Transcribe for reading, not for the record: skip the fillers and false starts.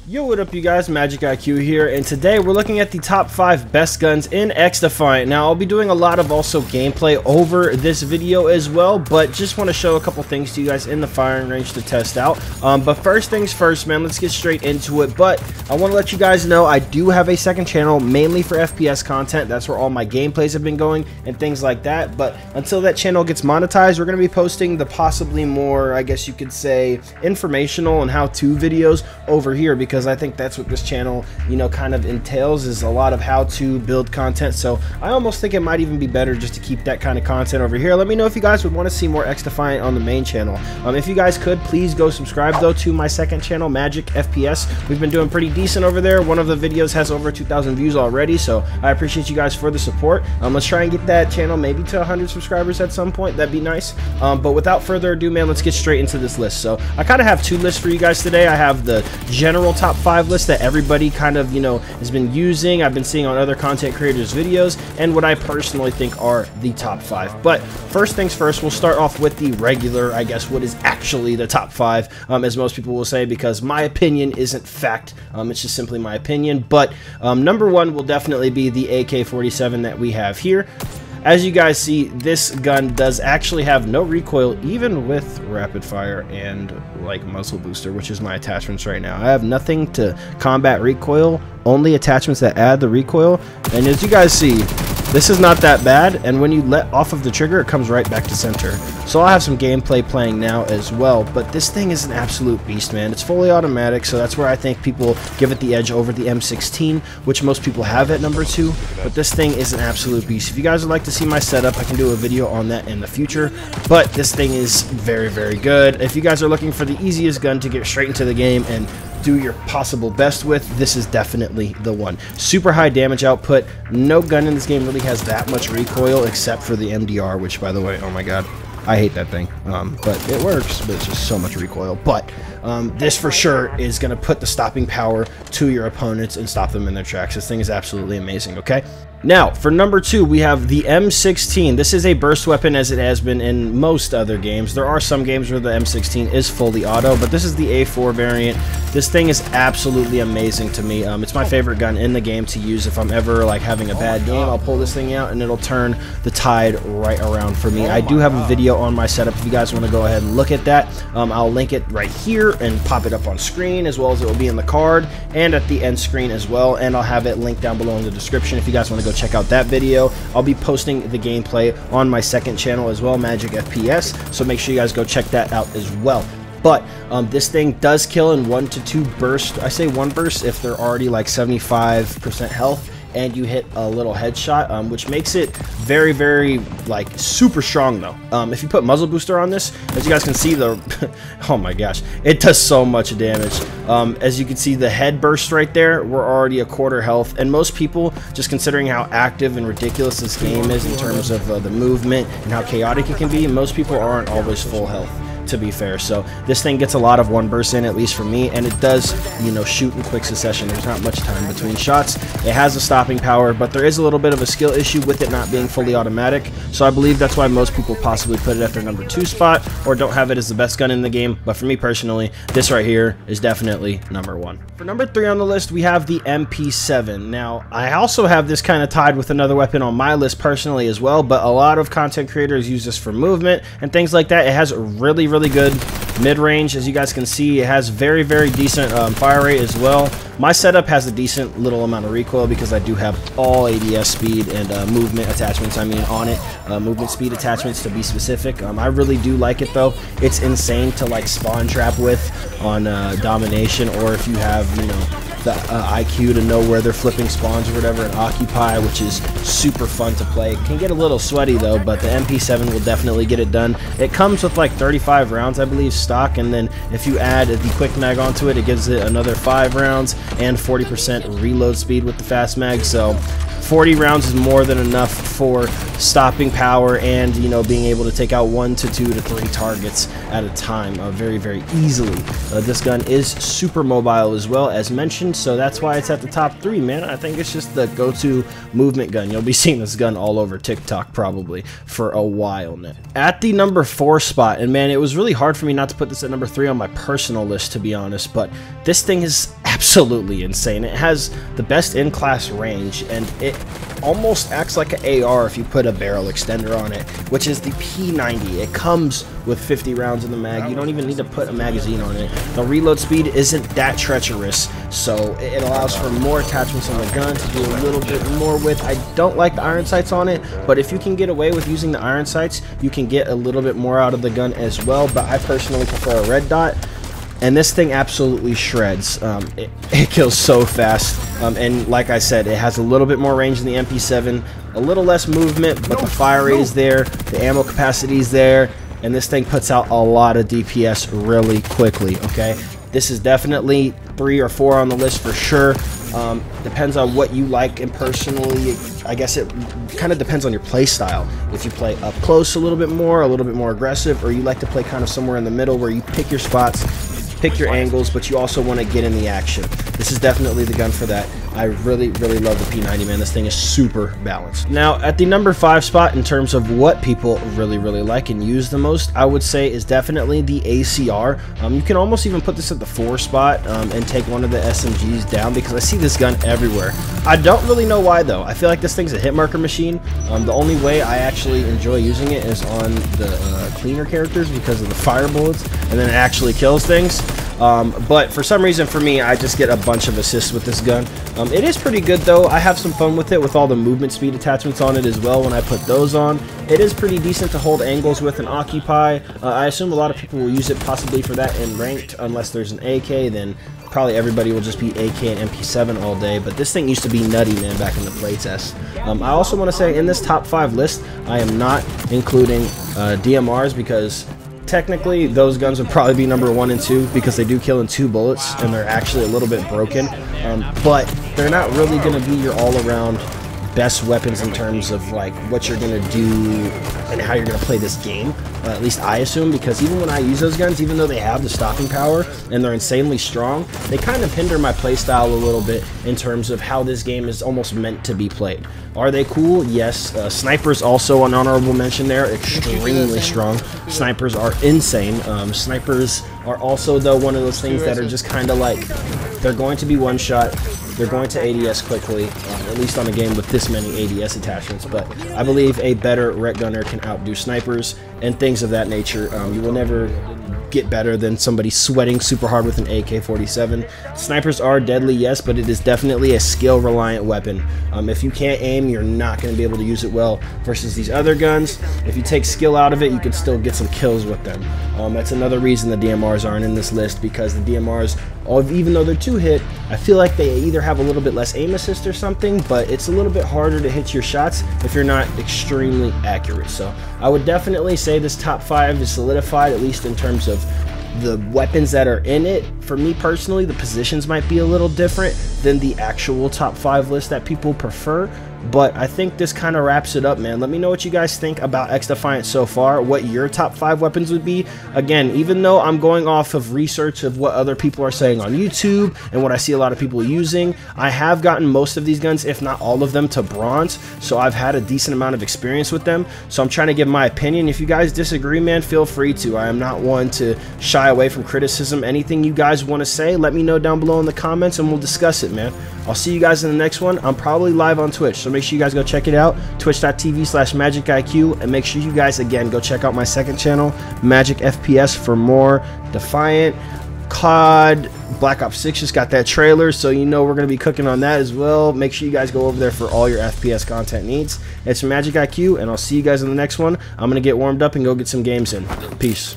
Yo, what up you guys, MxgicIQ here, and today we're looking at the top 5 best guns in Xdefiant. Now, I'll be doing a lot of also gameplay over this video as well, but just want to show a couple things to you guys in the firing range to test out. But first things first, man, let's get straight into it. But I want to let you guys know I do have a second channel mainly for FPS content. That's where all my gameplays have been going and things like that. But until that channel gets monetized, we're going to be posting the possibly more, I guess you could say, informational and how-to videos over here, because I think that's what this channel, you know, kind of entails, is a lot of how to build content. So I almost think it might even be better just to keep that kind of content over here. Let me know if you guys would want to see more Xdefiant on the main channel. If you guys could, please go subscribe though to my second channel, Magic FPS. We've been doing pretty decent over there. One of the videos has over 2,000 views already, so I appreciate you guys for the support. Let's try and get that channel maybe to 100 subscribers at some point. That'd be nice. But without further ado, man, let's get straight into this list. So I kind of have two lists for you guys today. I have the general top 5 list that everybody kind of, you know, has been using, I've been seeing on other content creators' videos, and what I personally think are the top 5. But first things first, we'll start off with the regular, I guess, what is actually the top 5, as most people will say, because my opinion isn't fact. It's just simply my opinion. But number 1 will definitely be the AK-47 that we have here. As you guys see, this gun does actually have no recoil, even with rapid fire and like muzzle booster, which is my attachments right now. I have nothing to combat recoil, only attachments that add the recoil. And as you guys see, this is not that bad, and when you let off of the trigger, it comes right back to center. So I'll have some gameplay playing now as well, but this thing is an absolute beast, man. It's fully automatic, so that's where I think people give it the edge over the M16, which most people have at number 2, but this thing is an absolute beast. If you guys would like to see my setup, I can do a video on that in the future, but this thing is very, very good. If you guys are looking for the easiest gun to get straight into the game and do your possible best with, this is definitely the one. Super high damage output. No gun in this game really has that much recoil except for the MDR, which, by the way, oh my god, I hate that thing. But it works, but it's just so much recoil. But this for sure is going to put the stopping power to your opponents and stop them in their tracks. This thing is absolutely amazing, okay? Now, for number 2, we have the M16. This is a burst weapon, as it has been in most other games. There are some games where the M16 is fully auto, but this is the A4 variant. This thing is absolutely amazing to me. It's my favorite gun in the game to use. If I'm ever like having a bad game, I'll pull this thing out and it'll turn the tide right around for me. I do have a video on my setup if you guys want to go ahead and look at that. I'll link it right here and pop it up on screen, as well as it will be in the card and at the end screen as well, and I'll have it linked down below in the description if you guys want to go check out that video. I'll be posting the gameplay on my second channel as well, Magic FPS, so make sure you guys go check that out as well. But this thing does kill in 1 to 2 bursts. I say 1 burst if they're already like 75% health and you hit a little headshot, which makes it very, very like super strong though. If you put muzzle booster on this, as you guys can see, the oh my gosh, it does so much damage. As you can see, the head burst right there, we're already a quarter health, and most people, just considering how active and ridiculous this game is in terms of the movement and how chaotic it can be, most people aren't always full health, to be fair. So this thing gets a lot of 1 burst in, at least for me, and it does, you know, shoot in quick succession. There's not much time between shots. It has a stopping power, but there is a little bit of a skill issue with it not being fully automatic, so I believe that's why most people possibly put it at their number 2 spot or don't have it as the best gun in the game. But for me personally, this right here is definitely number 1. For number 3 on the list, we have the MP7. Now, I also have this kind of tied with another weapon on my list personally as well, but a lot of content creators use this for movement and things like that. It has really good mid-range. As you guys can see, it has very, very decent fire rate as well. My setup has a decent little amount of recoil because I do have all ADS speed and movement attachments, I mean, on it. Movement speed attachments to be specific. I really do like it though. It's insane to like spawn trap with on domination, or if you have, you know, the IQ to know where they're flipping spawns or whatever, and occupy, which is super fun to play. It can get a little sweaty though, but the MP7 will definitely get it done. It comes with like 35 rounds, I believe, stock, and then if you add the quick mag onto it, it gives it another 5 rounds and 40% reload speed with the fast mag. So 40 rounds is more than enough for stopping power and, you know, being able to take out 1 to 2 to 3 targets at a time very, very easily. This gun is super mobile as well, as mentioned, so that's why it's at the top 3, man. I think it's just the go-to movement gun. You'll be seeing this gun all over TikTok probably for a while now. At the number 4 spot, and man, it was really hard for me not to put this at number 3 on my personal list, to be honest, but this thing is absolutely insane. It has the best in-class range, and it almost acts like an AR if you put a barrel extender on it, which is the P90. It comes with 50 rounds in the mag. You don't even need to put a magazine on it. The reload speed isn't that treacherous, so it allows for more attachments on the gun to do a little bit more with. I don't like the iron sights on it, but if you can get away with using the iron sights, you can get a little bit more out of the gun as well. But I personally prefer a red dot. And this thing absolutely shreds. It kills so fast. And like I said, it has a little bit more range than the MP7, a little less movement, but the fire rate is there, the ammo capacity is there, and this thing puts out a lot of DPS really quickly, okay? This is definitely 3 or 4 on the list for sure. Depends on what you like, and personally, I guess it kind of depends on your play style. If you play up close a little bit more aggressive, or you like to play kind of somewhere in the middle where you pick your spots, pick your angles, but you also want to get in the action. This is definitely the gun for that. I really love the P90, man. This thing is super balanced. Now, at the number 5 spot in terms of what people really like and use the most, I would say is definitely the ACR. You can almost even put this at the 4 spot and take one of the SMGs down, because I see this gun everywhere. I don't really know why though. I feel like this thing's a hit marker machine. The only way I actually enjoy using it is on the cleaner characters because of the fire bullets, and then it actually kills things. But for some reason, for me, I just get a bunch of assists with this gun. It is pretty good though. I have some fun with it, with all the movement speed attachments on it as well. When I put those on, it is pretty decent to hold angles with and occupy. I assume a lot of people will use it possibly for that in ranked, unless there's an AK, then probably everybody will just be AK and MP7 all day. But this thing used to be nutty, man, back in the playtest. I also want to say, in this top 5 list, I am not including DMRs, because technically those guns would probably be number 1 and 2, because they do kill in 2 bullets and they're actually a little bit broken, but they're not really going to be your all-around best weapons in terms of like what you're going to do and how you're going to play this game. At least I assume, because even when I use those guns, even though they have the stopping power and they're insanely strong, they kind of hinder my playstyle a little bit in terms of how this game is almost meant to be played. Are they cool? Yes. Snipers also an honorable mention there. Extremely strong. Snipers are insane. Snipers are also, though, one of those things that are just kind of like, they're going to be one shot. They're going to ADS quickly, at least on a game with this many ADS attachments, but I believe a better rec gunner can outdo snipers and things of that nature. You will never get better than somebody sweating super hard with an AK-47. Snipers are deadly, yes, but it is definitely a skill-reliant weapon. If you can't aim, you're not going to be able to use it well, versus these other guns. If you take skill out of it, you can still get some kills with them. That's another reason the DMRs aren't in this list, because the DMRs, even though they're 2-hit, I feel like they either have a little bit less aim assist or something, but it's a little bit harder to hit your shots if you're not extremely accurate. So I would definitely say this top 5 is solidified, at least in terms of the weapons that are in it. For me personally, the positions might be a little different than the actual top 5 list that people prefer, but I think this kind of wraps it up, man. Let me know what you guys think about Xdefiant so far, what your top 5 weapons would be. Again, even though I'm going off of research of what other people are saying on YouTube and what I see a lot of people using, I have gotten most of these guns, if not all of them, to bronze, so I've had a decent amount of experience with them. So I'm trying to give my opinion. If you guys disagree, man, feel free to. I am not one to shy away from criticism. Anything you guys want to say, let me know down below in the comments and we'll discuss it, man. I'll see you guys in the next one. I'm probably live on Twitch, so make sure you guys go check it out, twitch.tv/MxgicIQ, and make sure you guys, again, go check out my second channel, Magic FPS, for more Defiant, COD, Black Ops 6 just got that trailer, so you know we're going to be cooking on that as well. Make sure you guys go over there for all your FPS content needs. It's MxgicIQ, and I'll see you guys in the next one. I'm going to get warmed up and go get some games in. Peace.